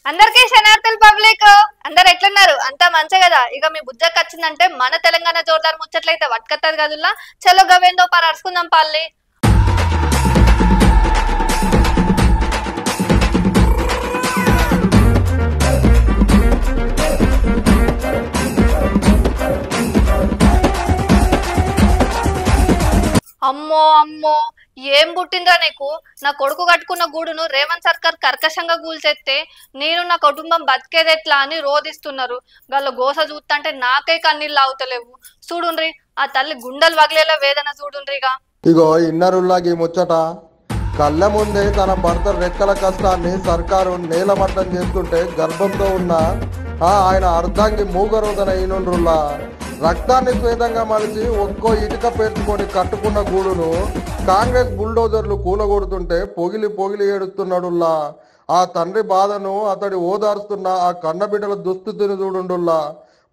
అందరికీ శనార్థుల పబ్లిక్ అందరు ఎట్లున్నారు? అంతా మంచి కదా. ఇక మీ బుజ్జకి వచ్చిందంటే మన తెలంగాణ జోర్దార్ ముచ్చట్లయితే వట్కత్తది కదుల్లా. చలో గవేందో అరుచుకుందాం పల్లి. అమ్మో అమ్మో ఏం పుట్టిందిరా నీకు? నా కొడుకు కట్టుకున్న గూడును రేవంత్ సర్కార్ కర్కశంగా కూల్చేస్తే నేను నా కుటుంబం బతికేది ఎట్లా అని రోధిస్తున్నారు. గల్ల గోస చూస్తుంటే నాకే కన్నీళ్ళు ఆగుతలేవు. చూడుండ్రి ఆ తల్లి గుండెలు వగిలేలా వేదన చూడుండ్రిగా. ఇగో ఇన్నరుల్లాగి ముచ్చట కళ్ళ ముందే తన భర్త రెక్కల కష్టాన్ని సర్కారు నేలమట్టం చేస్తుంటే గర్భంతో ఉన్న ఆయన అర్ధాంగి మూగరోదన ఈనుండ్రుల్లా రక్తాన్ని స్వేదంగా మలిచి ఒక్కో ఇటుక పేర్చుకొని కట్టుకున్న గూడును కాంగ్రెస్ బుల్డోజర్లు కూలగొడుతుంటే పొగిలి పొగిలి ఏడుస్తున్నాడుల్లా. ఆ తండ్రి బాధను అతడి ఓదార్స్తున్న ఆ కన్నబిడ్డల దుస్థితిని చూడుండుల్లా.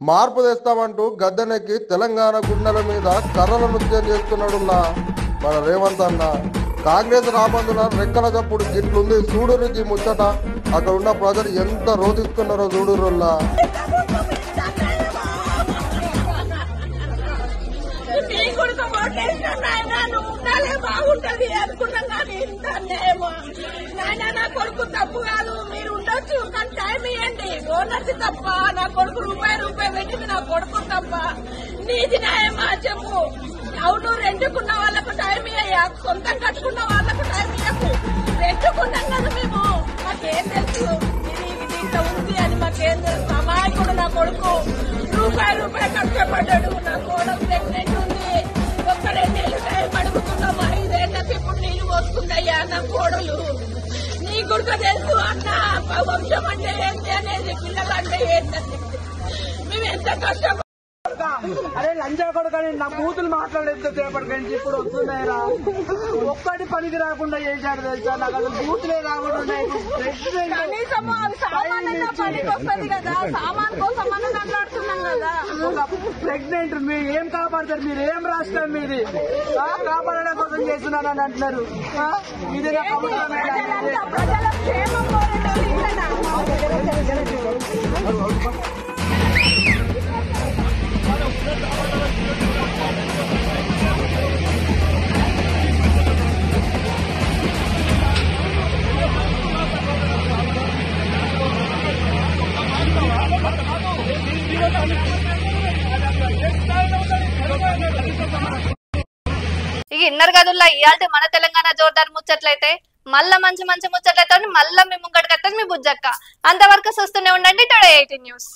మార్పు తెస్తామంటూ గద్దెనెక్కి తెలంగాణ గుండెల మీద కర్రల నృత్యం చేస్తున్నాడుల్లా మన రేవంత్ అన్న. కాంగ్రెస్ రాబందుల రెక్కల చప్పుడు గిట్లుంది చూడురికి ముచ్చట. అక్కడ ఉన్న ప్రజలు ఎంత రోధిస్తున్నారో చూడురుల్లా. బాగుంటది అనుకున్నాం కానీ ఇంత నా కొడుకు తప్పు కాదు, మీరు ఉండొచ్చు కానీ టైం ఇవ్వండి. ఓనర్స్ తప్ప నా కొడుకు రూపాయి పెట్టింది నా కొడుకు తప్ప. నీది న్యాయమా చెప్పు? అవును, రెండుకున్న వాళ్ళకు టైం ఇయ్యా, సొంతం కట్టుకున్న వాళ్ళకు టైం ఇయ్యకు. రెండుకున్నాం కదా మేము, మాకేం తెలుసు దీంట్లో ఉంది అని మాకేం తెలుసు. అమాయకుడు నా కొడుకు రూపాయి కష్టపడ్డాడు. నా కోడలు ప్రెగ్నెంట్ ఉంది, ఒక్క 2 నెలలు టైం అడుగుతున్నాం. 5 ఏళ్ళకి ఇప్పుడు నీళ్లు పోసుకుందయ్యా నా కోడలు. నీ గుడిక తెలుసు అన్న వంశం అంటే ఏంటి అనేది, పిల్లలు అంటే ఏంటని మేము ఎంత కష్టపడ. అరే లంజా కొడుకని నా బూతులు మాట్లాడేది పేపర్ నుంచి ఇప్పుడు వస్తున్నాయిరా. ఒక్కటి పనికి రాకుండా చేశాడు తెలుసా. నాకు అసలు బూతులే రాకుండా ఉన్నాయి. ప్రెగ్నెంట్ మీరు ఏం కాపాడతారు? మీరు ఏం రాష్ట్రం మీది? కాపాడడం కోసం చేస్తున్నారని అంటున్నారు. ఇది ఇక ఇన్నర్ గదుల్లా ఇయాల్టి మన తెలంగాణ జోర్దార్ ముచ్చట్లయితే మళ్ళా మంచి మంచి ముచ్చట్లయితే మళ్ళా మీ ముంగడికి వస్తుంది మీ బుజ్జక్క. అంతవరకు చూస్తూనే ఉండండి టుడే 18 న్యూస్.